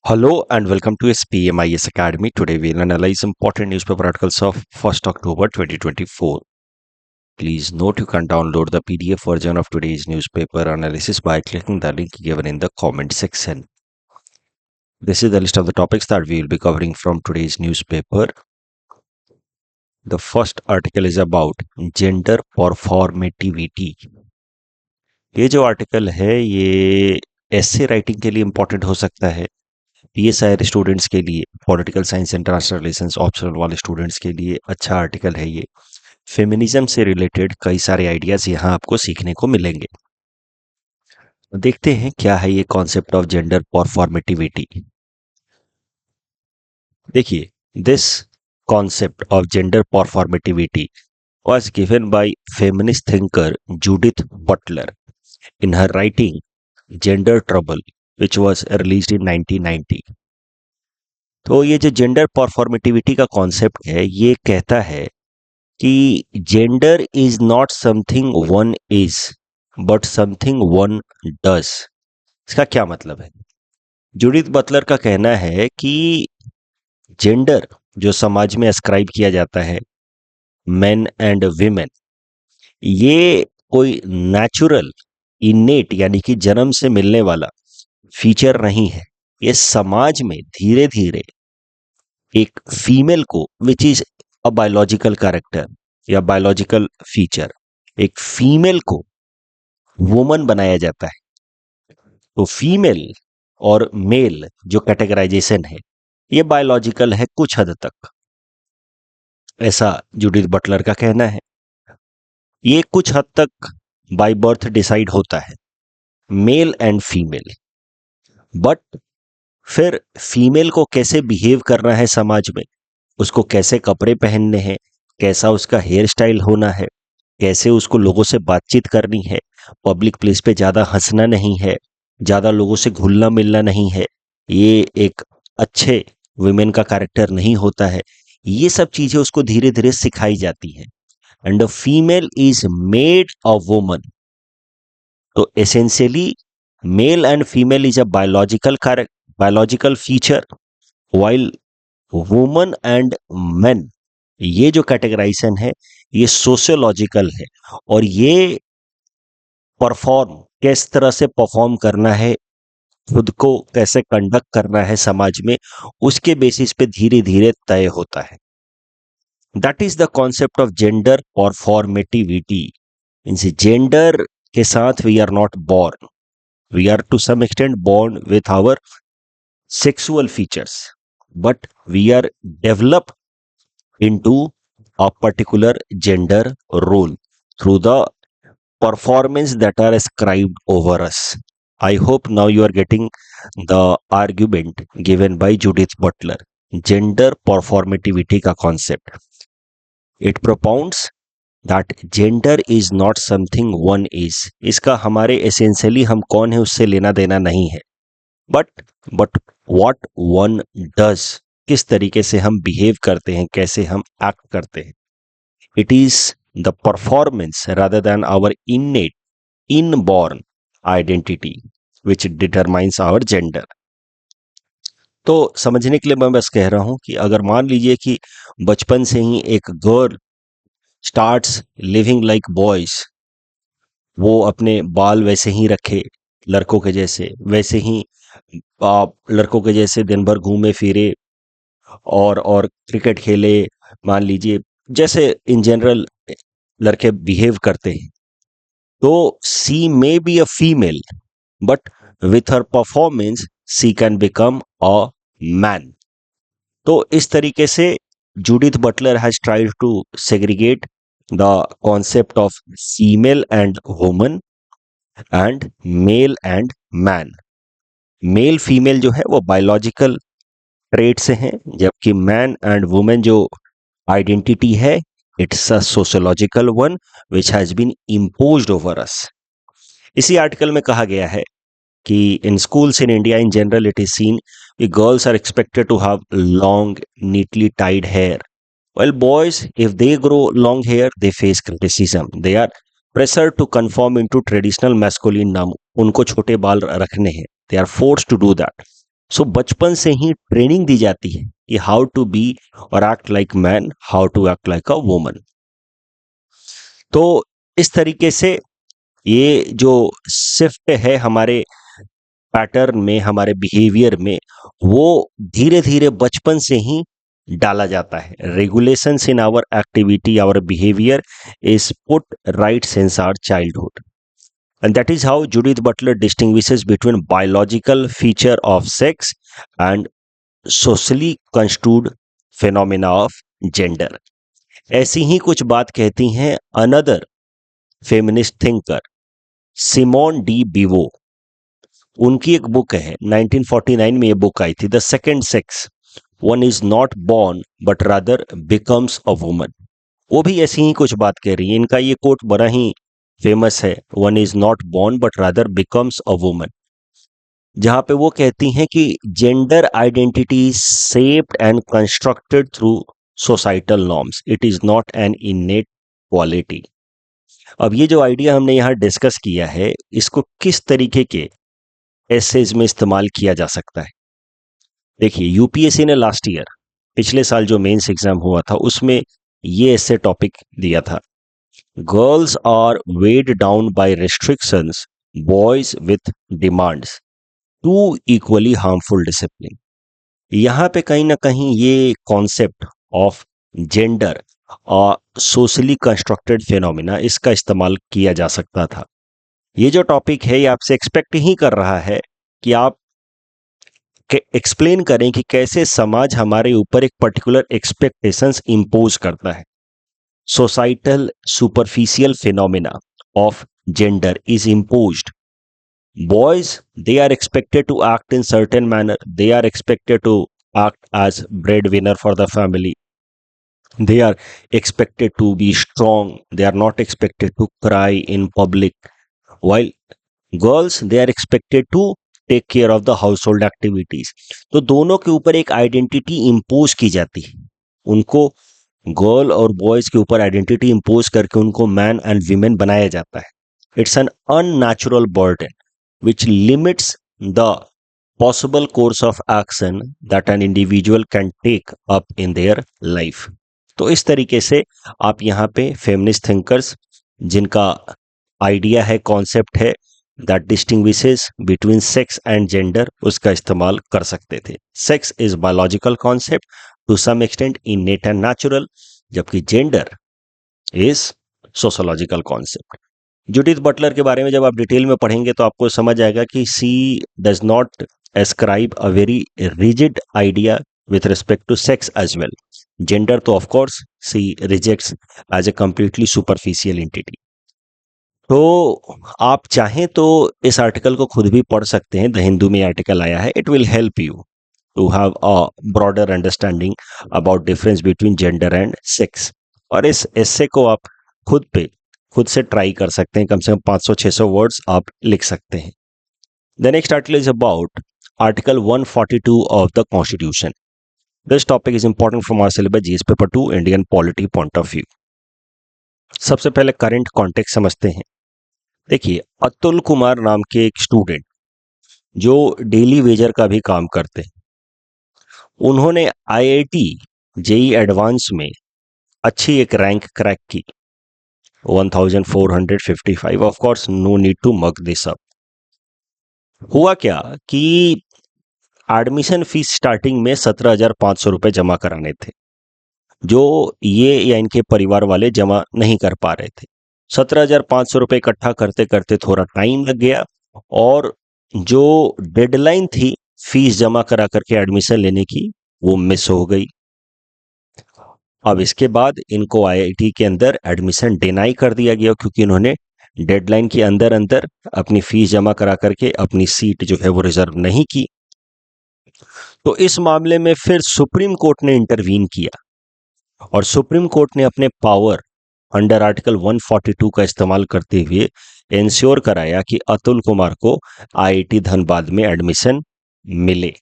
Hello and welcome to SPMIS Academy. Today we'll analyze important newspaper articles of 1st October 2024. Please note you can download the PDF version of today's newspaper analysis by clicking the link given in the comment section. This is the list of the topics that we will be covering from today's newspaper. The first article is about gender performativity. ये जो article है ये essay writing के लिए important हो सकता है। PSIR students के लिए, political science international relations optional वाले स्टूडेंट्स के लिए अच्छा आर्टिकल है ये। फेमिनिज्म से रिलेटेड कई सारे आइडियाज यहाँ आपको सीखने को मिलेंगे। देखते हैं क्या है ये कॉन्सेप्ट ऑफ जेंडर परफॉर्मेटिविटी। देखिए, this concept of gender performativity was given by feminist thinker Judith Butler in her writing Gender Trouble, which was released in 1990. तो ये जो जेंडर परफॉर्मेटिविटी का कॉन्सेप्ट है ये कहता है कि gender is not something one is but something one does. इसका क्या मतलब है? जूडिथ बटलर का कहना है कि जेंडर जो समाज में अस्क्राइब किया जाता है, मेन एंड विमेन, ये कोई नेचुरल इनेट यानी कि जन्म से मिलने वाला फीचर नहीं है। ये समाज में धीरे धीरे एक फीमेल को, which is a biological character या बायोलॉजिकल फीचर, एक फीमेल को वुमन बनाया जाता है। तो फीमेल और मेल जो कैटेगराइजेशन है ये बायोलॉजिकल है कुछ हद तक, ऐसा जूडिथ बटलर का कहना है। ये कुछ हद तक बाय बर्थ डिसाइड होता है, मेल एंड फीमेल। बट फिर फीमेल को कैसे बिहेव करना है समाज में, उसको कैसे कपड़े पहनने हैं, कैसा उसका हेयर स्टाइल होना है, कैसे उसको लोगों से बातचीत करनी है, पब्लिक प्लेस पे ज़्यादा हंसना नहीं है, ज़्यादा लोगों से घुलना मिलना नहीं है, ये एक अच्छे वुमेन का कैरेक्टर नहीं होता है। ये सब चीज़ें उसको धीरे धीरे सिखाई जाती हैं। And the female is made a woman. तो essentially male and female is a biological feature, while woman and men, ये जो कैटेगराइजेशन है ये सोशियोलॉजिकल है। और ये परफॉर्म, किस तरह से परफॉर्म करना है, खुद को कैसे कंडक्ट करना है समाज में, उसके बेसिस पे धीरे धीरे तय होता है। That is the concept of gender performativity. Means gender के साथ we are not born, we are to some extent born with our sexual features, but we are developed into a particular gender role through the performance that are ascribed over us. I hope now you are getting the argument given by Judith Butler. Gender performativity का concept. It propounds that gender is not something one is. इसका हमारे essentially हम कौन है उससे लेना देना नहीं है, बट व्हाट वन डज, किस तरीके से हम बिहेव करते हैं, कैसे हम एक्ट करते हैं। It is the performance rather than our innate inborn identity which determines our gender. तो समझने के लिए मैं बस कह रहा हूं कि अगर मान लीजिए कि बचपन से ही एक girl starts living like boys, वो अपने बाल वैसे ही रखे लड़कों के जैसे, वैसे ही आप लड़कों के जैसे दिन भर घूमे फिरे और क्रिकेट खेले, मान लीजिए जैसे इन जनरल लड़के बिहेव करते हैं, तो she may be a female but with her performance she can become a man. तो इस तरीके से Judith Butler has tried to segregate the concept of female and woman and male and man. Male female जो है वो biological trait से हैं, जबकि मैन एंड वुमेन जो आइडेंटिटी है it's a sociological one which has been imposed over us. इसी article में कहा गया है कि in schools in India in general it is seen कि girls are expected to have long neatly tied hair, while boys if they grow long hair they face criticism, they are pressured to conform into traditional masculine norm। उनको छोटे बाल रखने हैं, they are forced to do that। सो बचपन से ही training दी जाती है कि हाउ टू बी और act like man, how to act like a woman. तो इस तरीके से ये जो शिफ्ट है हमारे पैटर्न में, हमारे बिहेवियर में, वो धीरे धीरे बचपन से ही डाला जाता है। Regulations in our activity, our behaviour is put right since our childhood, and that is how Judith Butler distinguishes between biological feature of sex and socially construed phenomena of gender। ऐसी ही कुछ बात कहती हैं another feminist thinker Simone de Beauvoir. उनकी एक book है, 1949 में ये बुक आई थी, the second sex, one is not born but rather becomes a woman. वो भी ऐसी ही कुछ बात कह रही है। इनका ये कोट बड़ा ही फेमस है, one is not born but rather becomes a woman, जहां पे वो कहती हैं कि gender identity shaped and constructed through societal norms, it is not an इनेट quality. अब ये जो आइडिया हमने यहाँ डिस्कस किया है, इसको किस तरीके के एसेज में इस्तेमाल किया जा सकता है? देखिए, यूपीएससी ने लास्ट ईयर, पिछले साल जो मेंस एग्जाम हुआ था, उसमें ये ऐसे टॉपिक दिया था, girls are weighed down by restrictions, boys with demands, two equally harmful discipline. यहाँ पे कहीं ना कहीं ये कॉन्सेप्ट ऑफ जेंडर और सोशली कंस्ट्रक्टेड फिनोमिना, इसका इस्तेमाल किया जा सकता था। ये जो टॉपिक है, ये आपसे एक्सपेक्ट ही कर रहा है कि आप एक्सप्लेन करें कि कैसे समाज हमारे ऊपर एक पर्टिकुलर एक्सपेक्टेशंस इंपोज करता है। Societal superficial phenomena of gender is imposed. Boys, they are expected to act in certain manner. They are expected to act as breadwinner for the family. They are expected to be strong. They are not expected to cry in public. While girls, they are expected to take care of the household activities. तो दोनों के ऊपर एक identity impose की जाती है। उनको girl और बॉयज के ऊपर आइडेंटिटी इंपोज करके उनको मैन एंड वीमेन बनाया जाता है। It's an unnatural burden which limits the possible course of action that an individual can take up in their life। तो इस तरीके से आप यहाँ पे फेमिनिस्ट थिंकर्स जिनका आइडिया है, कॉन्सेप्ट है that distinguishes between sex and gender, उसका इस्तेमाल कर सकते थे। Sex is biological concept, to some extent innate and natural, जबकि gender is sociological concept. Judith Butler के बारे में जब आप डिटेल में पढ़ेंगे तो आपको समझ आएगा कि she does not ascribe a very rigid idea with respect to sex as well. Gender तो of course she rejects as a completely superficial entity. तो आप चाहें तो इस आर्टिकल को खुद भी पढ़ सकते हैं, द हिंदू में आर्टिकल आया है। It will help you to have a broader understanding about difference between gender and sex. और इस एस्से को आप खुद से ट्राई कर सकते हैं, कम से कम 500-600 वर्ड्स आप लिख सकते हैं। The next article is about article 142 of the constitution. This topic is important from our syllabus GS paper 2 Indian polity point of view. सबसे पहले करंट कॉन्टेक्स्ट समझते हैं। देखिए, अतुल कुमार नाम के एक स्टूडेंट जो डेली वेजर का भी काम करते हैं, उन्होंने आईआईटी जेई एडवांस में अच्छी एक रैंक क्रैक की, 1455। Of course no need to mug this up. हुआ क्या कि एडमिशन फीस स्टार्टिंग में 17,500 रुपए जमा कराने थे, जो ये या इनके परिवार वाले जमा नहीं कर पा रहे थे। 17,500 रुपए इकट्ठा करते करते थोड़ा टाइम लग गया, और जो डेडलाइन थी फीस जमा करा करके एडमिशन लेने की, वो मिस हो गई। अब इसके बाद इनको आईआईटी के अंदर एडमिशन डिनाई कर दिया गया, क्योंकि इन्होंने डेडलाइन के अंदर अंदर अपनी फीस जमा करा करके अपनी सीट जो है वो रिजर्व नहीं की। तो इस मामले में फिर सुप्रीम कोर्ट ने इंटरवीन किया, और सुप्रीम कोर्ट ने अपने पावर अंडर आर्टिकल 142 का इस्तेमाल करते हुए इंश्योर कराया कि अतुल कुमार को आईआईटी धनबाद में एडमिशन मिले।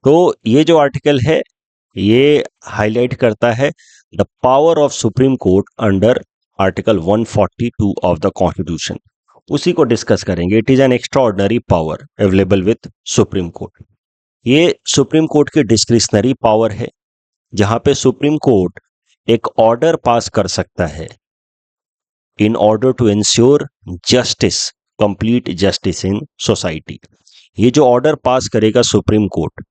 तो ये जो आर्टिकल है, ये हाईलाइट करता है the power of Supreme Court under article 142 of the constitution. उसी को डिस्कस करेंगे। It is an extraordinary power available with Supreme Court. ये सुप्रीम कोर्ट की डिस्क्रिशनरी पावर है, जहां पे सुप्रीम कोर्ट एक ऑर्डर पास कर सकता है in order to ensure justice, complete justice in society. ये जो ऑर्डर पास करेगा सुप्रीम कोर्ट,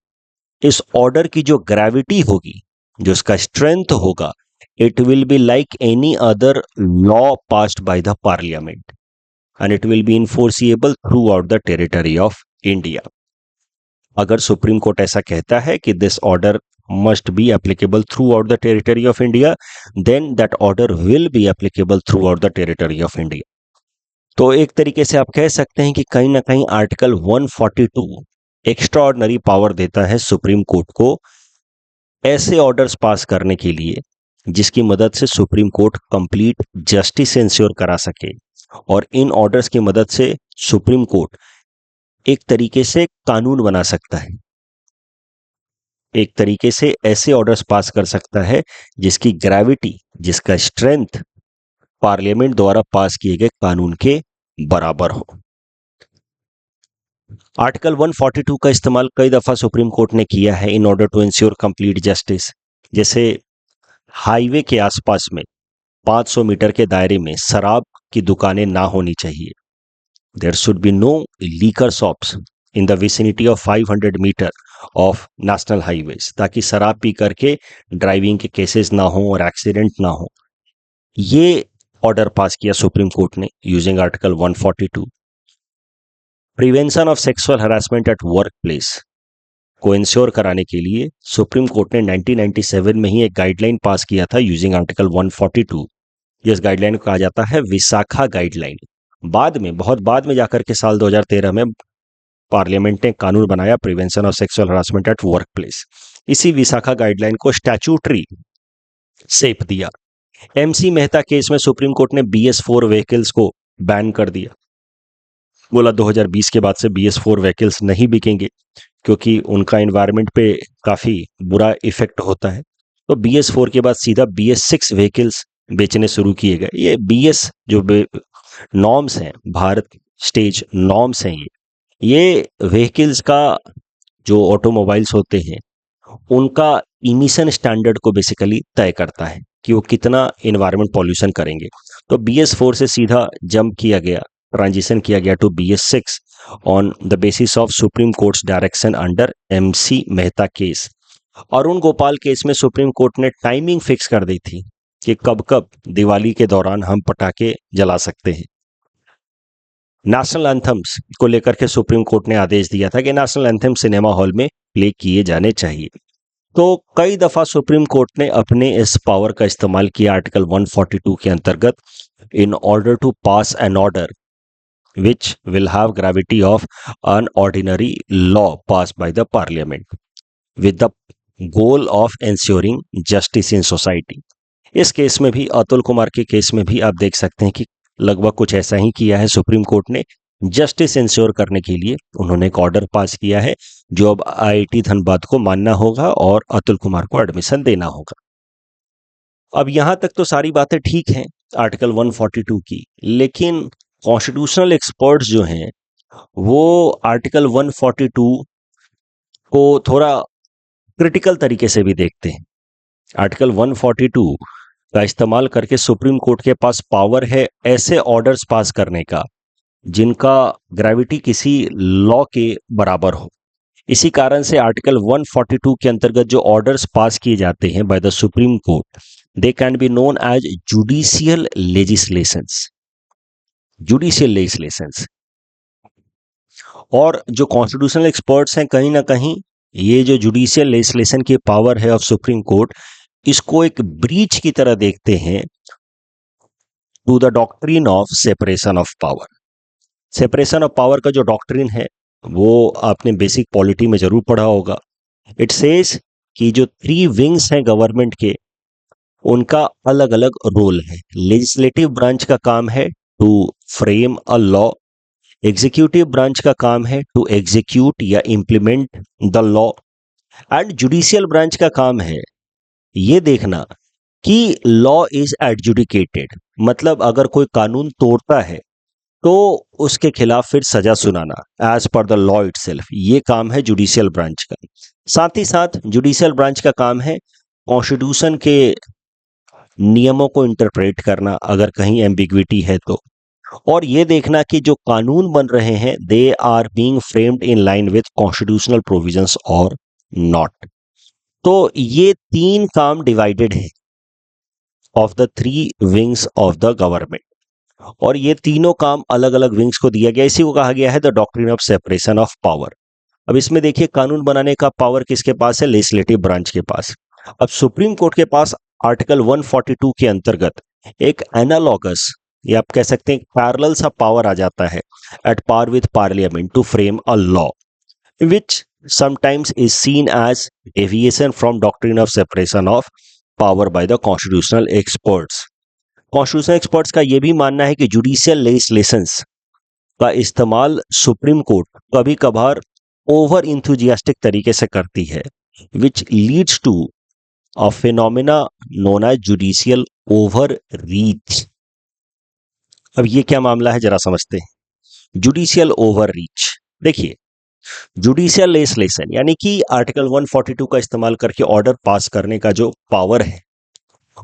इस ऑर्डर की जो ग्रेविटी होगी, जो इसका स्ट्रेंथ होगा, it will be like any other law passed by the parliament and it will be enforceable throughout the territory of India. अगर सुप्रीम कोर्ट ऐसा कहता है कि this order must be applicable throughout the territory of India, then that order will be applicable throughout the territory of India. तो एक तरीके से आप कह सकते हैं कि कहीं ना कहीं आर्टिकल 142 एक्स्ट्रा ऑर्डनरी पावर देता है सुप्रीम कोर्ट को ऐसे ऑर्डर्स पास करने के लिए जिसकी मदद से supreme court complete justice ensure करा सके, और इन ऑर्डर्स की मदद से सुप्रीम कोर्ट एक तरीके से कानून बना सकता है, एक तरीके से ऐसे ऑर्डर्स पास कर सकता है जिसकी ग्रेविटी, जिसका स्ट्रेंथ पार्लियामेंट द्वारा पास किए गए कानून के बराबर हो। आर्टिकल 142 का इस्तेमाल कई दफा सुप्रीम कोर्ट ने किया है in order to ensure complete justice. जैसे हाईवे के आसपास में 500 मीटर के दायरे में शराब की दुकानें ना होनी चाहिए। There should be no liquor shops in the vicinity of 500 metre of national highways, ताकि शराब पी करके ड्राइविंग के केसेस ना हो और एक्सीडेंट ना हो। ये ऑर्डर पास किया सुप्रीम कोर्ट ने using article 142। Prevention of sexual harassment at work place को इंश्योर कराने के लिए सुप्रीम कोर्ट ने 1997 में ही एक गाइडलाइन पास किया था यूजिंग आर्टिकल 142। जिस गाइडलाइन को कहा जाता है विशाखा गाइडलाइन। बाद में, बहुत बाद में जाकर के साल 2013 में पार्लियामेंट ने कानून बनाया prevention of sexual harassment at work place. इसी विशाखा गाइडलाइन को स्टैट्यूटरी शेप दिया। एमसी मेहता केस में सुप्रीम कोर्ट ने BS4 व्हीकल्स को बैन कर दिया। बोला 2020 के बाद से BS4 व्हीकल्स नहीं बिकेंगे क्योंकि उनका एनवायरनमेंट पे काफी बुरा इफेक्ट होता है। तो BS4 के बाद सीधा BS6 व्हीकल्स बेचने शुरू किए गए। ये BS जो नॉर्म्स हैं, भारत स्टेज नॉर्म्स हैं, ये व्हीकल्स का जो ऑटोमोबाइल्स होते हैं उनका इमिशन स्टैंडर्ड को बेसिकली तय करता है कि वो कितना एनवायरनमेंट पॉल्यूशन करेंगे। तो BS4 से सीधा जंप किया गया, ट्रांजिशन किया गया to BS6 on the basis of Supreme Court's direction under MC Mehta case. Arun Gopal case में सुप्रीम कोर्ट ने टाइमिंग फिक्स कर दी थी कि कब कब दिवाली के दौरान हम पटाखे जला सकते हैं। नेशनल एंथम्स को लेकर के सुप्रीम कोर्ट ने आदेश दिया था कि नेशनल एंथम सिनेमा हॉल में प्ले किए जाने चाहिए। तो कई दफा सुप्रीम कोर्ट ने अपने इस पावर का इस्तेमाल किया आर्टिकल 142 के अंतर्गत in order to pass an order which will have gravity of an ordinary law pass by the parliament with the goal of ensuring justice in society. इस केस में भी, अतुल कुमार के केस में भी आप देख सकते हैं कि लगभग कुछ ऐसा ही किया है सुप्रीम कोर्ट ने। जस्टिस इंश्योर करने के लिए उन्होंने एक ऑर्डर पास किया है जो अब IIT धनबाद को मानना होगा और अतुल कुमार को एडमिशन देना होगा। अब यहां तक तो सारी बातें ठीक हैं आर्टिकल 142 की, लेकिन कॉन्स्टिट्यूशनल एक्सपर्ट्स जो हैं वो आर्टिकल 142 को थोड़ा क्रिटिकल तरीके से भी देखते हैं। आर्टिकल 142 का इस्तेमाल करके सुप्रीम कोर्ट के पास पावर है ऐसे ऑर्डर्स पास करने का जिनका ग्रेविटी किसी लॉ के बराबर हो। इसी कारण से आर्टिकल 142 के अंतर्गत जो ऑर्डर्स पास किए जाते हैं by the Supreme Court, they can be known as judicial legislations. Judicial legislations. और जो कॉन्स्टिट्यूशनल एक्सपर्ट्स हैं, कहीं ना कहीं ये जो जुडिशियल लेजिस्लेशन की पावर है ऑफ सुप्रीम कोर्ट, इसको एक ब्रीच की तरह देखते हैं to the doctrine of separation of power. Separation of power का जो डॉक्ट्रिन है वो आपने बेसिक पॉलिटी में जरूर पढ़ा होगा। इट सेज कि जो 3 विंग्स हैं गवर्नमेंट के, उनका अलग अलग रोल है। लेजिस्लेटिव ब्रांच का काम है to frame a law, executive branch का काम है टू एग्जीक्यूट या implement the law, and judicial branch का काम है ये देखना कि लॉ इज एडजुडिकेटेड। मतलब अगर कोई कानून तोड़ता है तो उसके खिलाफ फिर सजा सुनाना as per the law itself, ये काम है जुडिशियल ब्रांच का। साथ ही साथ जुडिशियल ब्रांच का काम है कॉन्स्टिट्यूशन के नियमों को इंटरप्रेट करना अगर कहीं एम्बिग्विटी है तो, और ये देखना कि जो कानून बन रहे हैं they are being framed in line with constitutional provisions और नॉट। तो ये तीन काम डिवाइडेड है of the three wings of the government, और ये तीनों काम अलग अलग विंग्स को दिया गया। इसी को कहा गया है the doctrine of separation of power. अब इसमें देखिए कानून बनाने का पावर किसके पास है? लेजिस्लेटिव ब्रांच के पास। अब सुप्रीम कोर्ट के पास आर्टिकल 142 के अंतर्गत एक एनालॉगस, या आप कह सकते हैं पैरेलल सा पावर आ जाता है at par with parliament to frame a law which sometimes is seen as deviation from doctrine of separation of power by the constitutional experts. Constitutional experts का यह भी मानना है कि जुडिशियल लेजिस्लेशंस का इस्तेमाल सुप्रीम कोर्ट कभी कभार ओवर इंथुजियास्टिक तरीके से करती है, which leads to a phenomena known as judicial overreach. अब ये क्या मामला है जरा समझते हैं। जुडिशियल ओवर रीच, देखिए जुडिशियल लेजिस्लेशन यानी कि आर्टिकल 142 का इस्तेमाल करके ऑर्डर पास करने का जो पावर है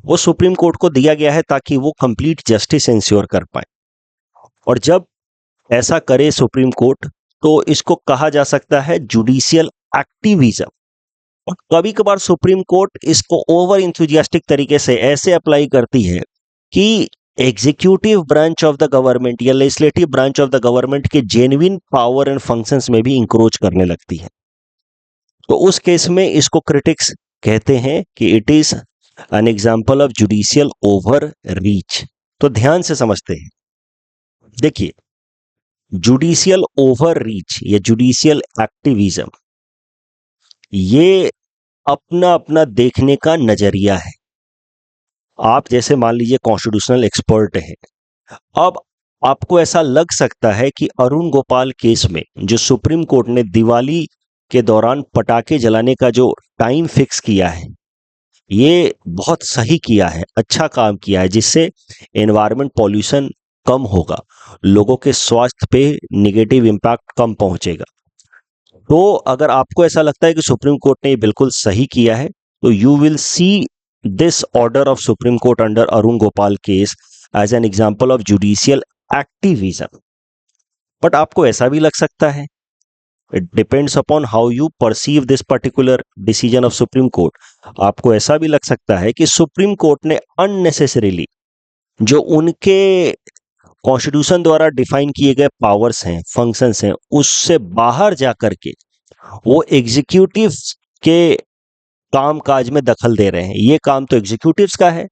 वो सुप्रीम कोर्ट को दिया गया है ताकि वो कंप्लीट जस्टिस इंश्योर कर पाए। और जब ऐसा करे सुप्रीम कोर्ट तो इसको कहा जा सकता है जुडिशियल एक्टिविज्म। और कभी कभार सुप्रीम कोर्ट इसको ओवर इंथुजियास्टिक तरीके से ऐसे अप्लाई करती है कि executive branch of the government या legislative branch of the government के जेन्युइन पावर एंड फंक्शंस में भी इंक्रोच करने लगती है। तो उस केस में इसको क्रिटिक्स कहते हैं कि it is N example of judicial over reach. तो ध्यान से समझते हैं, देखिए जुडिशियल ओवर रीच या जुडिशियल एक्टिविज्म ये अपना अपना देखने का नजरिया है। आप जैसे मान लीजिए कॉन्स्टिट्यूशनल एक्सपर्ट हैं, अब आपको ऐसा लग सकता है कि अरुण गोपाल केस में जो सुप्रीम कोर्ट ने दिवाली के दौरान पटाखे जलाने का जो टाइम फिक्स किया है ये बहुत सही किया है, अच्छा काम किया है, जिससे एनवायरमेंट पॉल्यूशन कम होगा, लोगों के स्वास्थ्य पे निगेटिव इम्पैक्ट कम पहुंचेगा। तो अगर आपको ऐसा लगता है कि सुप्रीम कोर्ट ने ये बिल्कुल सही किया है तो you will see this order of Supreme Court under Arun Gopal case as an example of judicial activism. But आपको ऐसा भी लग सकता है, it depends upon how you perceive this particular decision of Supreme Court. आपको ऐसा भी लग सकता है कि सुप्रीम कोर्ट ने अननेसेसरीली जो उनके कॉन्स्टिट्यूशन द्वारा डिफाइन किए गए पावर्स हैं, फंक्शंस हैं, उससे बाहर जाकर के वो एग्जीक्यूटिव के काम काज में दखल दे रहे हैं। ये काम तो एग्जीक्यूटिव्स का है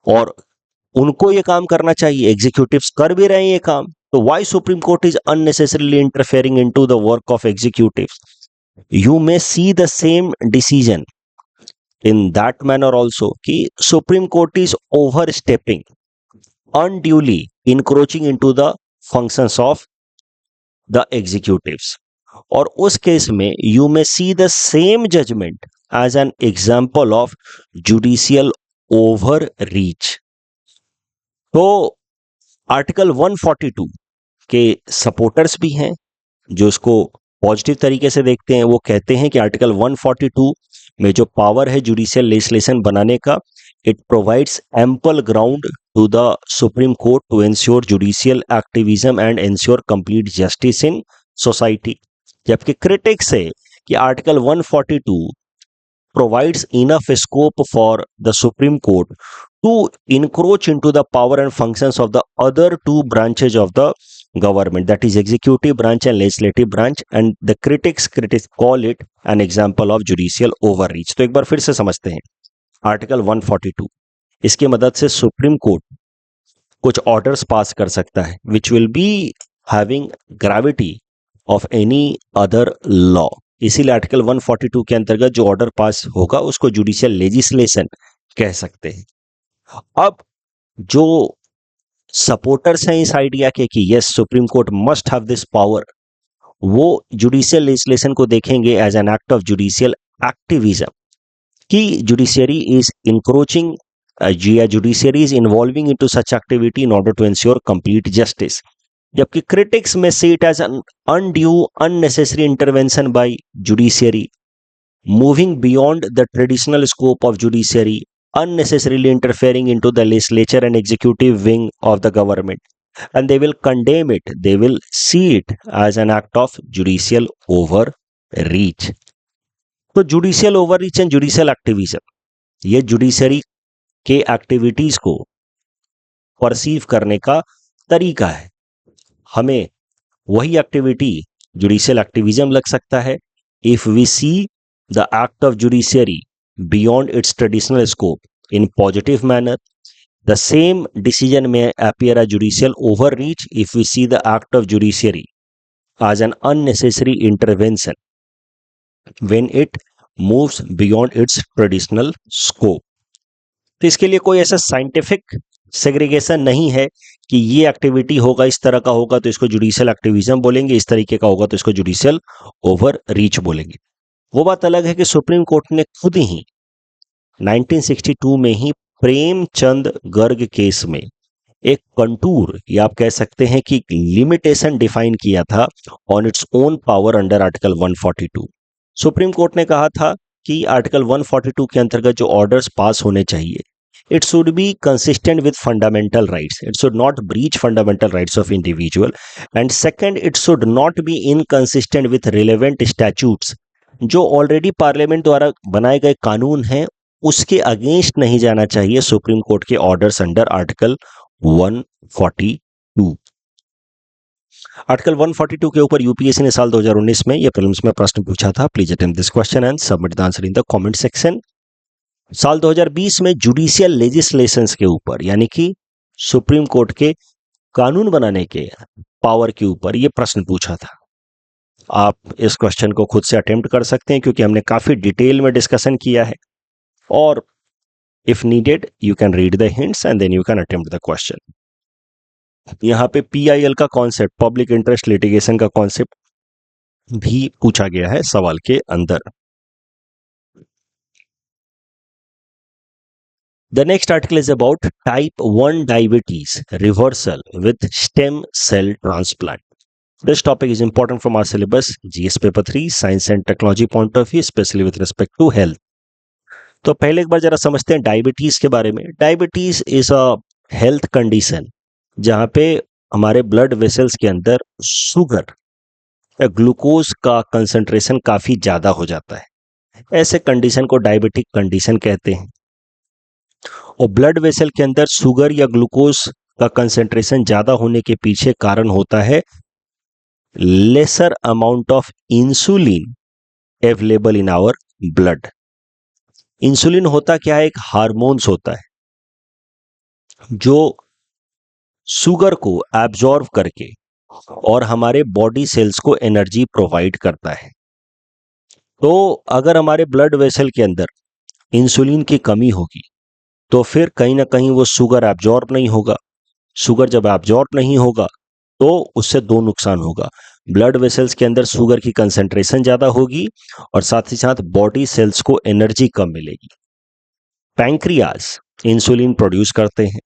और उनको ये काम करना चाहिए, एग्जीक्यूटिव्स कर भी रहे हैं ये काम। तो why supreme court is unnecessarily interfering into the work of executives? You may see the same decision in that manner also कि supreme court is overstepping, unduly encroaching into the functions of the executives, और उस case में you may see the same judgment as an example of judicial overreach। तो article 142 के supporters भी हैं जो इसको पॉजिटिव तरीके से देखते हैं। वो कहते हैं कि आर्टिकल 142 में जो पावर है जुडिशियल लेजिस्लेशन बनाने का, it provides ample ground to the Supreme Court to ensure judicial activism and ensure complete justice in society. जबकि क्रिटिक्स है कि article 142 provides enough scope for the Supreme Court to encroach into the power and functions of the other two branches of the government, that is executive branch and legislative branch, and the critics call it an example of judicial overreach। तो एक बार फिर से समझते हैं article 142, इसकी मदद से supreme court कुछ ऑर्डर्स पास कर सकता है which will be having gravity of any other law. इसीलिए आर्टिकल 142 के अंतर्गत जो ऑर्डर पास होगा उसको जुडिशियल लेजिस्लेशन कह सकते हैं। अब जो सपोर्टर्स हैं इस आइडिया के कि yes supreme court must have this power, वो जुडिशियल लेजिस्लेशन को देखेंगे as an act of judicial activism कि judiciary is encroaching judiciary is involving into such activity in order to ensure complete justice. जबकि critics may see it as an undue, unnecessary intervention by judiciary, moving beyond the traditional scope of judiciary, unnecessarily interfering into the legislature and executive wing of the government. And they will condemn it, they will see it as an act of judicial overreach. तो judicial overreach and judicial activism, ये judiciary के activities को perceive करने का तरीका है. हमें वही एक्टिविटी जुडिशियल एक्टिविज्म लग सकता है if we see the act of judiciary beyond its traditional scope in positive manner. The same decision में appear a judicial overreach if we see the act of judiciary as an unnecessary intervention when it moves beyond its traditional scope. तो इसके लिए कोई ऐसा scientific segregation नहीं है कि ये एक्टिविटी होगा इस तरह का होगा तो इसको जुडिशियल एक्टिविज्म बोलेंगे, इस तरीके का होगा तो इसको जुडिशियल ओवर रीच बोलेंगे. वो बात अलग है कि सुप्रीम कोर्ट ने खुद ही 1962 में ही प्रेमचंद गर्ग केस में एक कंटूर या आप कह सकते हैं कि लिमिटेशन डिफाइन किया था on its own power under article 142. Supreme Court ने कहा था कि आर्टिकल 142 के अंतर्गत जो ऑर्डर्स पास होने चाहिए, it should be consistent with fundamental rights, it should not breach fundamental rights of individual, and second it should not be inconsistent with relevant statutes. जो ऑलरेडी पार्लियामेंट द्वारा बनाए गए कानून हैं उसके अगेंस्ट नहीं जाना चाहिए सुप्रीम कोर्ट के ऑर्डर्स अंडर आर्टिकल 142. आर्टिकल 142 के ऊपर यूपीएससी ने साल 2019 में ये प्रीलिम्स में प्रश्न पूछा था. Please attempt this question and submit the answer in the comment section. साल 2020 में जुडिशियल लेजिस्लेशंस के ऊपर यानी कि सुप्रीम कोर्ट के कानून बनाने के पावर के ऊपर ये प्रश्न पूछा था. आप इस क्वेश्चन को खुद से अटेम्प्ट कर सकते हैं क्योंकि हमने काफी डिटेल में डिस्कशन किया है, और if needed you can read the hints and then you can attempt the question. यहाँ पे पीआईएल का कॉन्सेप्ट, पब्लिक इंटरेस्ट लिटिगेशन का कॉन्सेप्ट भी पूछा गया है सवाल के अंदर. The next article is about type 1 diabetes reversal with stem cell transplant. This topic is important from our syllabus GS paper 3 science and technology point of view, especially with respect to health. तो पहले एक बार जरा समझते हैं diabetes के बारे में. Diabetes is a health condition जहां पे हमारे ब्लड वेसल्स के अंदर शुगर या ग्लूकोज का कंसंट्रेशन काफी ज्यादा हो जाता है. ऐसे कंडीशन को डायबिटिक कंडीशन कहते हैं. और ब्लड वेसल के अंदर शुगर या ग्लूकोज का कंसंट्रेशन ज्यादा होने के पीछे कारण होता है lesser amount of insulin available in our blood. Insulin होता क्या है? एक हार्मोन्स होता है जो शुगर को एब्जॉर्ब करके और हमारे बॉडी सेल्स को एनर्जी प्रोवाइड करता है. तो अगर हमारे ब्लड वेसल के अंदर इंसुलिन की कमी होगी तो फिर कहीं ना कहीं वो शुगर एब्जॉर्ब नहीं होगा. शुगर जब एब्जॉर्ब नहीं होगा तो उससे दो नुकसान होगा. ब्लड वेसल्स के अंदर शुगर की कंसंट्रेशन ज्यादा होगी और साथ ही साथ बॉडी सेल्स को एनर्जी कम मिलेगी. पैंक्रियाज इंसुलिन प्रोड्यूस करते हैं.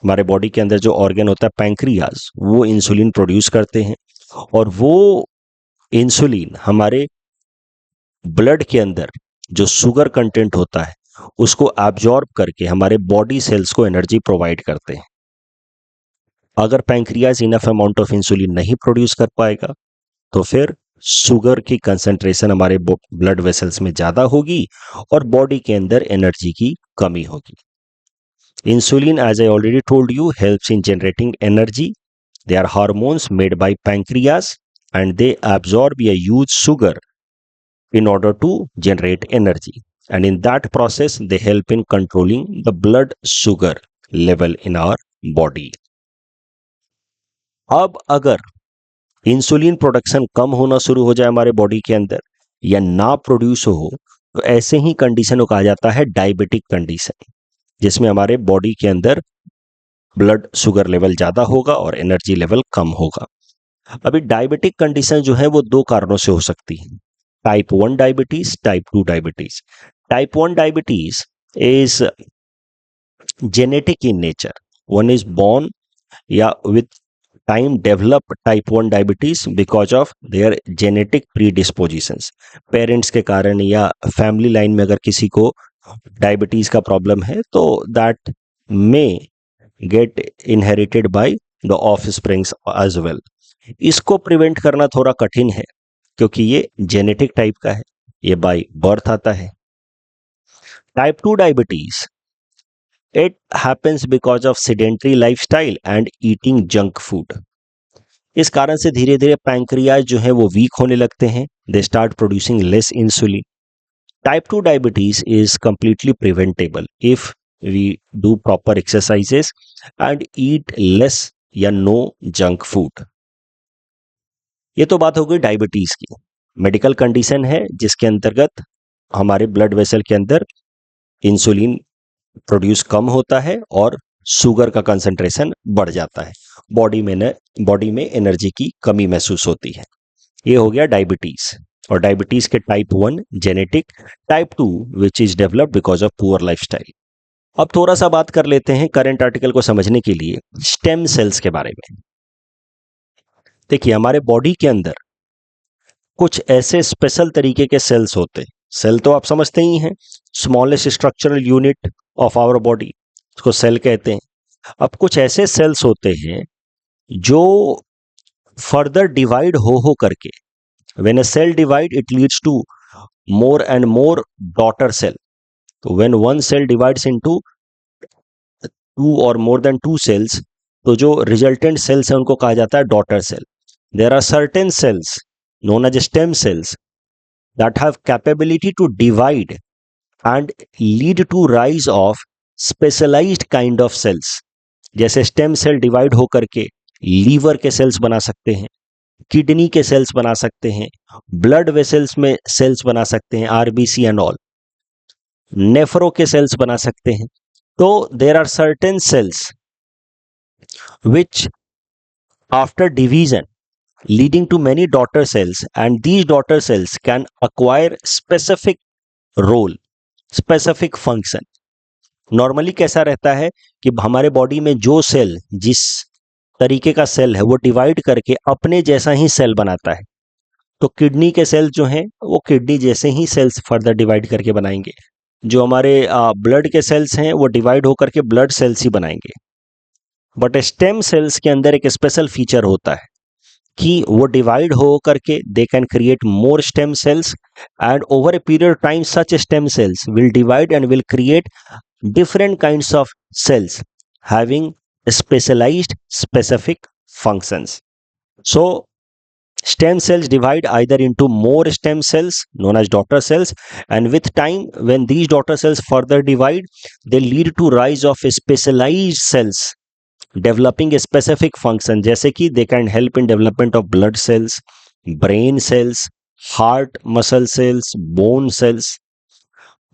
हमारे बॉडी के अंदर जो ऑर्गन होता है पैंक्रियाज, वो इंसुलिन प्रोड्यूस करते हैं और वो इंसुलिन हमारे ब्लड के अंदर जो शुगर कंटेंट होता है उसको एब्जॉर्ब करके हमारे बॉडी सेल्स को एनर्जी प्रोवाइड करते हैं. अगर pancreas enough amount of insulin नहीं प्रोड्यूस कर पाएगा तो फिर शुगर की कंसंट्रेशन हमारे ब्लड वेसल्स में ज्यादा होगी और बॉडी के अंदर एनर्जी की कमी होगी. Insulin, as I already told you, helps in generating energy. They are hormones made by pancreas and they absorb a huge sugar in order to generate energy. And in that process, they help in controlling the blood sugar level in our body. अब अगर insulin production कम होना शुरू हो जाए हमारे body के अंदर या ना प्रोड्यूस हो तो ऐसे ही कंडीशन को कहा जाता है डायबिटिक कंडीशन, जिसमें हमारे बॉडी के अंदर ब्लड शुगर लेवल ज्यादा होगा और एनर्जी लेवल कम होगा. अभी डायबिटिक कंडीशन जो है वो दो कारणों से हो सकती है, type 1 diabetes, type 2 diabetes. Type 1 diabetes is genetic in nature. One is born, yeah, with time develop type 1 diabetes because of their genetic predispositions. Parents के कारण या फैमिली लाइन में अगर किसी को डायबिटीज का प्रॉब्लम है तो that may get inherited by the offsprings as well. इसको प्रिवेंट करना थोड़ा कठिन है क्योंकि ये जेनेटिक टाइप का है, ये बाय बर्थ आता है. Type 2 diabetes, it happens because of sedentary lifestyle and eating junk food. इस कारण से धीरे धीरे पैंक्रियाज जो है वो वीक होने लगते हैं. They start producing less insulin. Type 2 diabetes is completely preventable if we do proper exercises and eat less या नो जंक फूड. ये तो बात हो गई डायबिटीज की. मेडिकल कंडीशन है जिसके अंतर्गत हमारे ब्लड वेसल के अंदर इंसुलिन प्रोड्यूस कम होता है और शुगर का कंसंट्रेशन बढ़ जाता है. बॉडी में एनर्जी की कमी महसूस होती है. ये हो गया डायबिटीज. और डायबिटीज के type 1 genetic, type 2 which is developed because of poor lifestyle. अब थोड़ा सा बात कर लेते हैं करंट आर्टिकल को समझने के लिए स्टेम सेल्स के बारे में. देखिए हमारे बॉडी के अंदर कुछ ऐसे स्पेशल तरीके के सेल्स होते हैं. सेल तो आप समझते ही हैं, smallest structural unit of our body, उसको सेल कहते हैं. अब कुछ ऐसे सेल्स होते हैं जो फर्दर डिवाइड हो करके, when a cell divide it leads to more and more daughter cell. तो when one cell divides into 2 और मोर देन 2 सेल्स, तो जो रिजल्टेंट सेल्स है उनको कहा जाता है daughter cell. There are certain cells known as stem cells that have capability to divide and lead to rise of specialized kind of cells. जैसे stem cell divide होकर के लीवर के सेल्स बना सकते हैं, किडनी के सेल्स बना सकते हैं, ब्लड वेसल्स में सेल्स बना सकते हैं, आरबीसी एंड ऑल, नेफ्रो के सेल्स बना सकते हैं. तो there are certain cells which after division leading to many daughter cells, and these daughter cells can acquire specific role, specific function. Normally कैसा रहता है कि हमारे बॉडी में जो सेल जिस तरीके का सेल है वो डिवाइड करके अपने जैसा ही सेल बनाता है. तो किडनी के सेल जो हैं वो किडनी जैसे ही सेल्स फर्दर डिवाइड करके बनाएंगे. जो हमारे ब्लड के सेल्स हैं वो डिवाइड होकर के ब्लड सेल्स ही बनाएंगे. बट स्टेम सेल्स के अंदर एक स्पेशल फीचर होता है कि वो डिवाइड हो करके they can create more stem cells, and over a period time such stem cells will divide and will create different kinds of cells having specialized specific functions. So stem cells divide either into more stem cells known as daughter cells, and with time when these daughter cells further divide, they lead to rise of specialized cells developing a specific function. जैसे कि they can help in development of blood cells, brain cells, heart muscle cells, bone cells.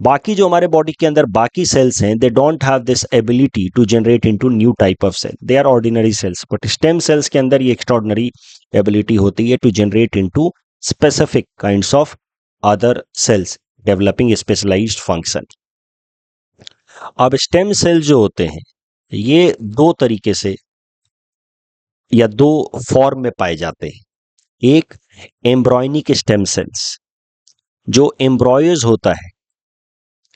बाकी जो हमारे body के अंदर बाकी cells हैं, they don't have this ability to generate into new type of cell. They are ordinary cells, but stem cells के अंदर ये एक्स्ट्राऑर्डिनरी एबिलिटी होती है to generate into specific kinds of other cells developing specialised function. अब stem cell जो होते हैं ये दो तरीके से या दो फॉर्म में पाए जाते हैं. एक एम्ब्रॉयनिक स्टेम सेल्स, जो एम्ब्रॉयज होता है,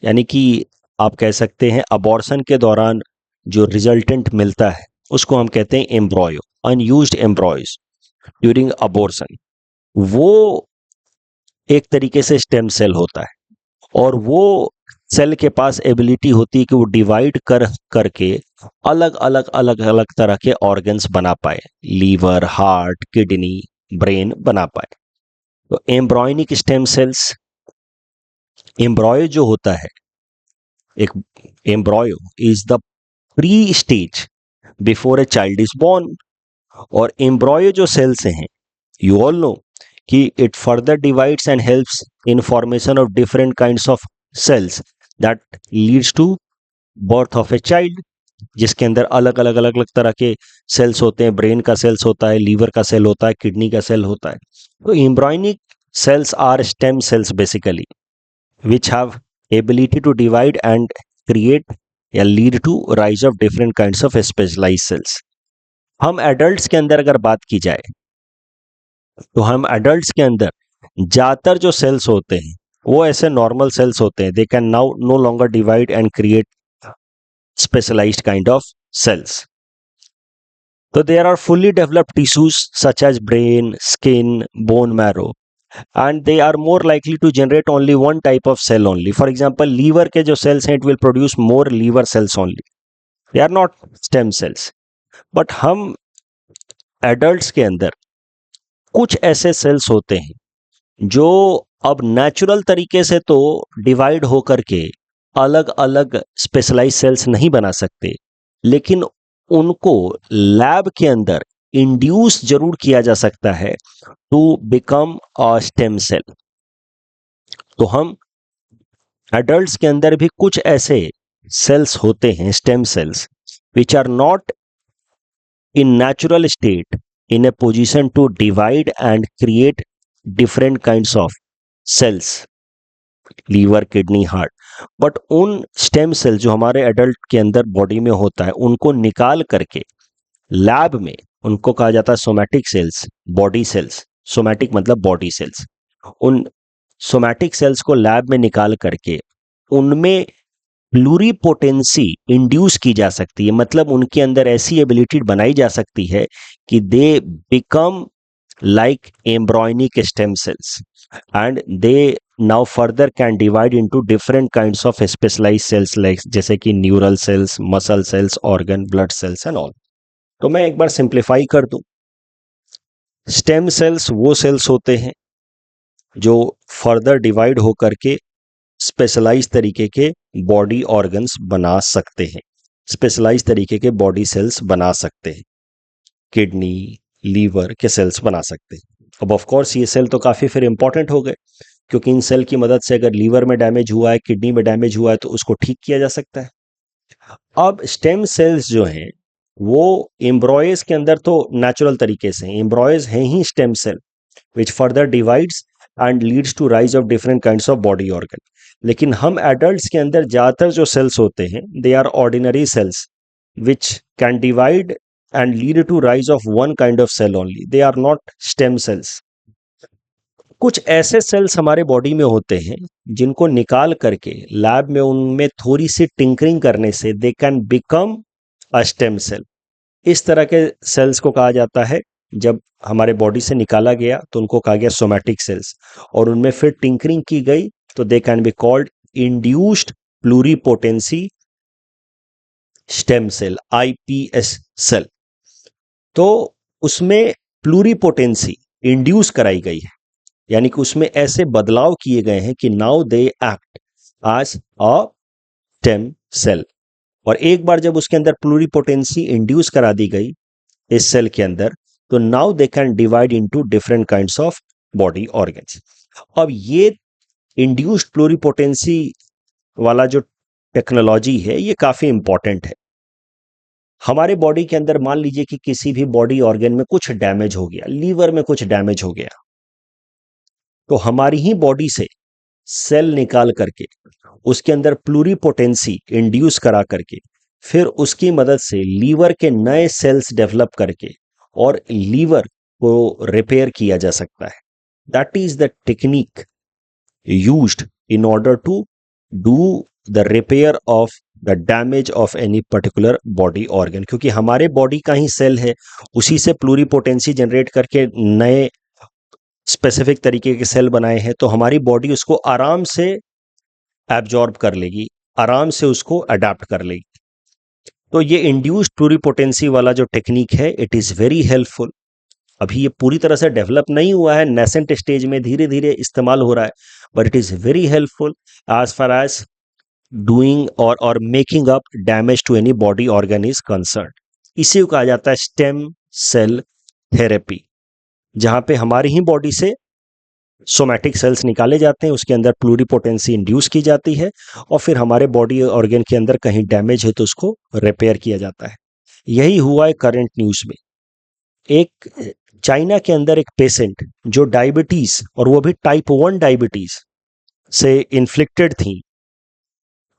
यानी कि आप कह सकते हैं अबॉर्शन के दौरान जो रिजल्टेंट मिलता है उसको हम कहते हैं embryo, unused embryos during abortion. वो एक तरीके से स्टेम सेल होता है, और वो सेल के पास एबिलिटी होती है कि वो डिवाइड करके अलग अलग तरह के ऑर्गन्स बना पाए, लीवर, हार्ट, किडनी, ब्रेन बना पाए. तो एम्ब्रॉयनिक स्टेम सेल्स, एम्ब्रॉयो जो होता है, एक embryo is the pre stage before a child is born. और एम्ब्रॉयो जो सेल्स हैं, यू ऑल नो कि it further divides and helps in formation of different kinds of cells that leads to birth of a child, जिसके अंदर अलग अलग तरह के सेल्स होते हैं. ब्रेन का सेल्स होता है, लीवर का सेल होता है, किडनी का सेल होता है. तो embryonic cells are stem cells basically, which have ability to divide and create या lead to rise of different kinds of specialised cells. हम एडल्ट्स के अंदर अगर बात की जाए तो हम एडल्ट्स के अंदर ज्यादातर जो सेल्स होते हैं वो ऐसे नॉर्मल सेल्स होते हैं। They can now no longer divide and create specialised kind of cells. तो there are fully developed tissues such as brain, skin, bone marrow, and they are more likely to generate only one type of cell only. For example, liver के जो cells हैं, it will produce more liver cells only. They are not stem cells. But हम adults के अंदर कुछ ऐसे cells होते हैं जो अब नेचुरल तरीके से तो डिवाइड होकर के अलग अलग स्पेशलाइज सेल्स नहीं बना सकते, लेकिन उनको लैब के अंदर इंड्यूस जरूर किया जा सकता है to become a stem cell. तो हम एडल्ट्स के अंदर भी कुछ ऐसे सेल्स होते हैं, stem cells, which are not in natural state in a position to divide and create different kinds of cells, liver, kidney, heart. But उन स्टेम सेल जो हमारे एडल्ट के अंदर बॉडी में होता है, उनको निकाल करके लैब में उनको कहा जाता है somatic cells, body cells. Somatic मतलब बॉडी सेल्स। उन सोमैटिक सेल्स को लैब में निकाल करके उनमें प्लूरीपोटेंसी इंड्यूस की जा सकती है, मतलब उनके अंदर ऐसी एबिलिटी बनाई जा सकती है कि they become like embryonic stem cells and they now further can divide into different kinds of specialized cells like जैसे कि neural sales, muscle cells, organ, blood cells and all. तो मैं एक बार सिंप्लीफाई कर दूं, स्टेम सेल्स वो sales होते हैं जो फर्दर डिवाइड होकर के स्पेशलाइज तरीके के बॉडी ऑर्गन्स बना सकते हैं, स्पेशलाइज तरीके के बॉडी सेल्स बना सकते हैं, किडनी, लीवर के सेल्स बना सकते हैं। अब ऑफ कोर्स ये सेल तो काफ़ी फिर इंपॉर्टेंट हो गए, क्योंकि इन सेल की मदद से अगर लीवर में डैमेज हुआ है, किडनी में डैमेज हुआ है, तो उसको ठीक किया जा सकता है। अब स्टेम सेल्स जो हैं वो एम्ब्रॉयज के अंदर तो नेचुरल तरीके से, एम्ब्रॉयज हैं ही stem cell which further divides and leads to rise of different kinds of body organ. लेकिन हम एडल्ट्स के अंदर ज़्यादातर जो सेल्स होते हैं, they are ordinary cells which can divide and lead to rise of one kind of cell only. They are not stem cells. कुछ ऐसे सेल्स हमारे बॉडी में होते हैं जिनको निकाल करके लैब में उनमें थोड़ी सी टिंकरिंग करने से they can become a stem cell. इस तरह के सेल्स को कहा जाता है, जब हमारे बॉडी से निकाला गया तो उनको कहा गया सोमैटिक सेल्स, और उनमें फिर टिंकरिंग की गई तो they can be called induced pluripotency stem cell, IPS cell. तो उसमें प्लूरीपोटेंसी इंड्यूस कराई गई है, यानी कि उसमें ऐसे बदलाव किए गए हैं कि now they act as a stem cell. और एक बार जब उसके अंदर प्लूरीपोटेंसी इंड्यूस करा दी गई इस सेल के अंदर, तो now they can divide into different kinds of body organs. अब ये इंड्यूस्ड प्लूरीपोटेंसी वाला जो टेक्नोलॉजी है, ये काफी इंपॉर्टेंट है। हमारे बॉडी के अंदर मान लीजिए कि किसी भी बॉडी ऑर्गन में कुछ डैमेज हो गया, लीवर में कुछ डैमेज हो गया, तो हमारी ही बॉडी से सेल निकाल करके उसके अंदर प्लूरीपोटेंसी इंड्यूस करा करके फिर उसकी मदद से लीवर के नए सेल्स डेवलप करके और लीवर को रिपेयर किया जा सकता है। That is the technique used in order to do the repair of the damage of any particular body organ. क्योंकि हमारे बॉडी का ही सेल है, उसी से प्लूरीपोटेंसी जनरेट करके नए स्पेसिफिक तरीके के सेल बनाए हैं, तो हमारी बॉडी उसको आराम से एब्जॉर्ब कर लेगी, आराम से उसको अडेप्ट कर लेगी। तो ये इंड्यूस्ड प्लूरीपोटेंसी वाला जो टेक्निक है, इट इज़ वेरी हेल्पफुल। अभी ये पूरी तरह से डेवलप नहीं हुआ है, नेसेंट स्टेज में धीरे धीरे इस्तेमाल हो रहा है, but it is very helpful as far as doing और making up damage to any body organ is concern. इसी को कहा जाता है स्टेम सेल थेरेपी, जहां पे हमारी ही बॉडी से सोमैटिक सेल्स निकाले जाते हैं, उसके अंदर प्लूरीपोटेंसी इंड्यूस की जाती है, और फिर हमारे बॉडी ऑर्गन के अंदर कहीं डैमेज है तो उसको रिपेयर किया जाता है। यही हुआ है करंट न्यूज में। एक चाइना के अंदर एक पेशेंट जो डायबिटीज, और वो भी टाइप 1 डायबिटीज से इन्फ्लिक्टेड थी,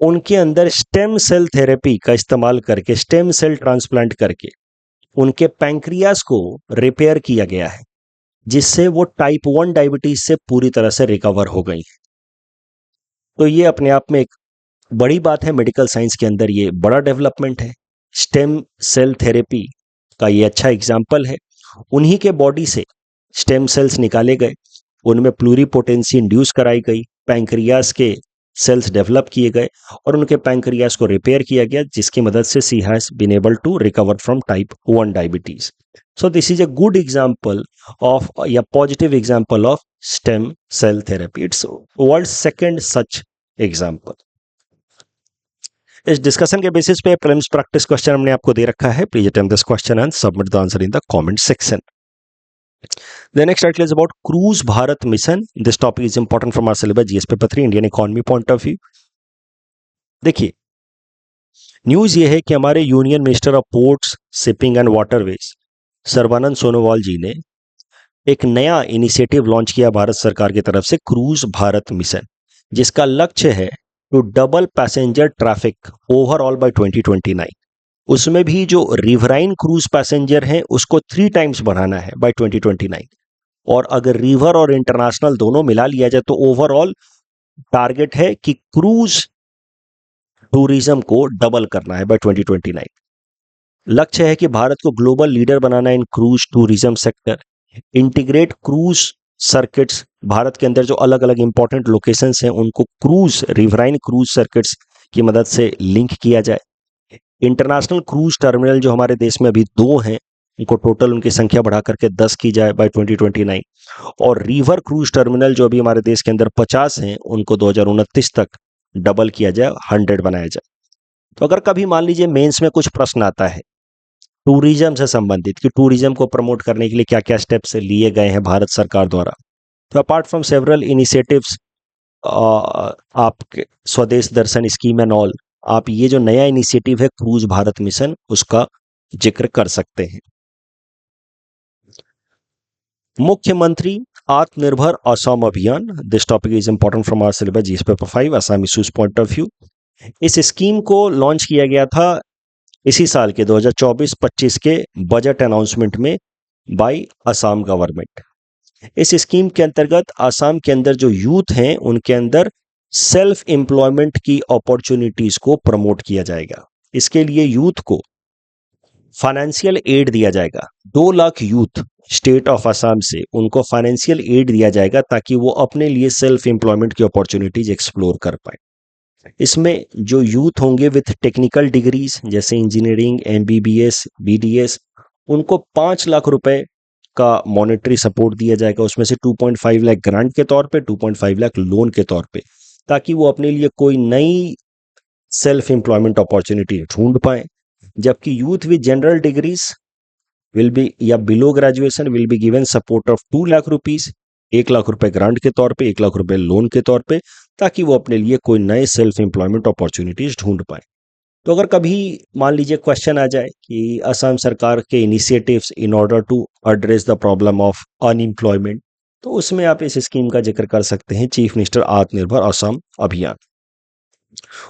उनके अंदर स्टेम सेल थेरेपी का इस्तेमाल करके, स्टेम सेल ट्रांसप्लांट करके उनके पैंक्रियास को रिपेयर किया गया है, जिससे वो टाइप 1 डायबिटीज से पूरी तरह से रिकवर हो गई। तो ये अपने आप में एक बड़ी बात है, मेडिकल साइंस के अंदर ये बड़ा डेवलपमेंट है। स्टेम सेल थेरेपी का ये अच्छा एग्जाम्पल है। उन्हीं के बॉडी से स्टेम सेल्स निकाले गए, उनमें प्लूरीपोटेंसी इंड्यूस कराई गई, पैंक्रियास के सेल्स डेवलप किए गए और उनके पैंक्रियास को रिपेयर किया गया, जिसकी मदद से she has been able to recover from type 1 diabetes. So this is a good example of a positive example of stem cell therapy. It's world's second such example. इस डिस्कशन के basis पे prelims practice question हमने आपको दे रखा है. Please attempt this question and submit the answer in the comment section. The next article is about Cruise Bharat Mission. This topic is important from our syllabus GS paper 3 Indian economy point of view. देखिए, news ये है कि हमारे union minister of ports, shipping and waterways Sarbananda Sonowal ji ने एक नया initiative launch किया भारत सरकार की तरफ से, क्रूज भारत मिशन, जिसका लक्ष्य है to double passenger traffic overall by 2029. उसमें भी जो रिवराइन क्रूज पैसेंजर हैं उसको 3 टाइम्स बढ़ाना है बाय 2029. और अगर रिवर और इंटरनेशनल दोनों मिला लिया जाए तो ओवरऑल टारगेट है कि क्रूज टूरिज्म को डबल करना है बाय 2029. लक्ष्य है कि भारत को global leader banana in cruise tourism sector. Integrate cruise circuits, Bharat के अंदर जो अलग अलग इंपॉर्टेंट लोकेशंस हैं उनको क्रूज, रिवराइन क्रूज सर्किट्स की मदद से लिंक किया जाए. इंटरनेशनल क्रूज टर्मिनल जो हमारे देश में अभी 2 हैं, उनको टोटल उनकी संख्या बढ़ा करके 10 की जाए बाय 2029. और रिवर क्रूज टर्मिनल जो अभी हमारे देश के अंदर 50 हैं, उनको 2029 तक डबल किया जाए, 100 बनाया जाए. तो अगर कभी मान लीजिए मेंस में कुछ प्रश्न आता है टूरिज्म से संबंधित कि टूरिज्म को प्रमोट करने के लिए क्या क्या स्टेप्स लिए गए हैं भारत सरकार द्वारा, तो अपार्ट फ्रॉम सेवरल इनिशिएटिव्स, आपके स्वदेश दर्शन स्कीम एंड ऑल, आप ये जो नया इनिशिएटिव है क्रूज भारत मिशन, उसका जिक्र कर सकते हैं. मुख्यमंत्री आत्मनिर्भर असम अभियान. This topic is important from our syllabus GS paper 5 Assam issues point of view. इस स्कीम को लॉन्च किया गया था इसी साल के 2024-25 के बजट अनाउंसमेंट में बाय असम गवर्नमेंट. इस स्कीम के अंतर्गत असम के अंदर जो यूथ हैं उनके अंदर सेल्फ एम्प्लॉयमेंट की अपॉर्चुनिटीज को प्रमोट किया जाएगा. इसके लिए यूथ को फाइनेंशियल एड दिया जाएगा. 2 lakh youth state of Assam से उनको फाइनेंशियल एड दिया जाएगा ताकि वो अपने लिए सेल्फ एम्प्लॉयमेंट की अपॉर्चुनिटीज एक्सप्लोर कर पाए. इसमें जो यूथ होंगे विथ टेक्निकल डिग्रीज जैसे इंजीनियरिंग, एमबीबीएस, बीडीएस, उनको 5 लाख रुपए का मॉनेटरी सपोर्ट दिया जाएगा. उसमें से 2.5 लाख ग्रांट के तौर पे, 2.5 लाख लोन के तौर पे, ताकि वो अपने लिए कोई नई सेल्फ एम्प्लॉयमेंट अपॉर्चुनिटी ढूंढ पाए. जबकि youth with general degrees will be या below graduation will be given support of 2 lakh rupees, 1 lakh रुपए ग्रांट के तौर पे, 1 लाख रुपए लोन के तौर पे, ताकि वो अपने लिए कोई नए सेल्फ एम्प्लॉयमेंट अपॉर्चुनिटीज ढूंढ पाए. तो अगर कभी मान लीजिए क्वेश्चन आ जाए कि असम सरकार के initiatives in order to address the problem of unemployment, तो उसमें आप इस स्कीम का जिक्र कर सकते हैं, चीफ मिनिस्टर आत्मनिर्भर असम अभियान.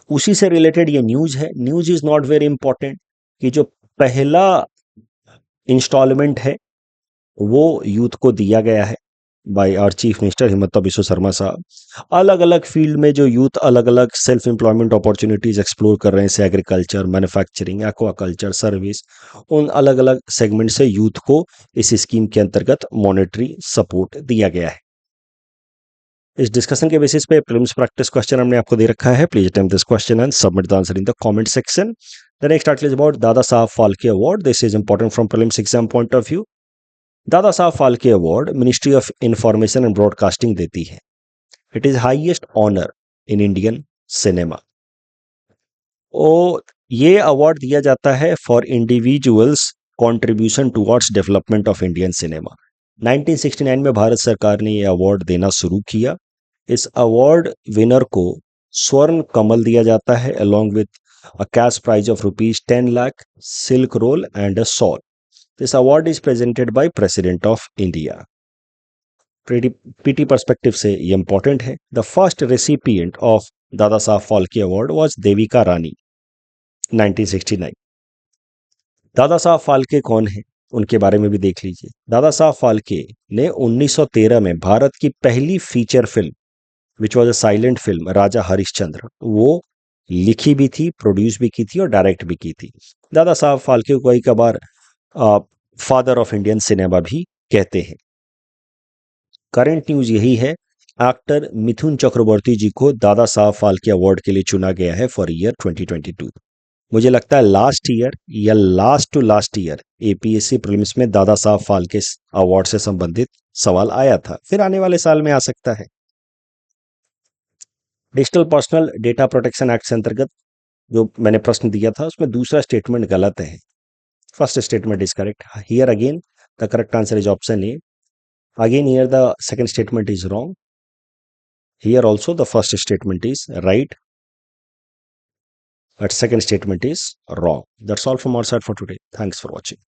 उसी से रिलेटेड ये न्यूज है. News is not very important कि जो पहला इंस्टॉलमेंट है वो यूथ को दिया गया है by our chief minister Himanta Biswa Sarma साहब. अलग अलग फील्ड में जो यूथ अलग अलग सेल्फ एम्प्लॉयमेंट अपॉर्चुनिटीज एक्सप्लोर कर रहे हैं, जैसे एग्रीकल्चर, मैन्युफैक्चरिंग, एक्वाकल्चर, सर्विस, उन अलग अलग सेगमेंट से यूथ को इस स्कीम के अंतर्गत मॉनेटरी सपोर्ट दिया गया है. इस डिस्कशन के बेसिस पे प्रीलिम्स प्रैक्टिस क्वेश्चन हमने आपको दे रखा है. Please attempt this question and submit the answer in the comment section. The next article is about Dada Saheb Phalke award. This is important from prelims exam point of view. Dada Saheb Phalke award ministry of information and broadcasting देती है. It is highest honour in Indian cinema. और ये award दिया जाता है for individuals contribution towards development of Indian cinema. 1969 में भारत सरकार ने ये अवार्ड देना शुरू किया. इस अवार्ड विनर को स्वर्ण कमल दिया जाता है along with a cash prize of ₹10 lakh, silk roll and a shawl. This award is presented by president of India. PT perspective से ये इंपॉर्टेंट है. द फर्स्ट रेसिपिएंट ऑफ दादा साहब फाल्के अवार्ड was देविका रानी 1969। दादा साहब फाल्के कौन है, उनके बारे में भी देख लीजिए। दादा साहब फाल्के ने 1913 में भारत की पहली feature film which was a silent film Raja Harishchandra, वो लिखी भी थी, प्रोड्यूस भी की थी और डायरेक्ट भी की थी। दादा साहब फाल्के को कई कबार फादर ऑफ इंडियन सिनेमा भी कहते हैं। करंट न्यूज यही है, एक्टर मिथुन चक्रवर्ती जी को दादा साहब फाल्के अवार्ड के लिए चुना गया है फॉर ईयर 2022। मुझे लगता है लास्ट ईयर या last to last year APSC prelims में दादा साहब फाल्के अवार्ड से संबंधित सवाल आया था, फिर आने वाले साल में आ सकता है। Digital personal data protection act से अंतर्गत जो मैंने प्रश्न दिया था उसमें दूसरा स्टेटमेंट गलत है, first statement is correct. Here again the correct answer is option A. Again here the second statement is wrong. Here also the first statement is right, but second statement is wrong. That's all from our side for today. Thanks for watching.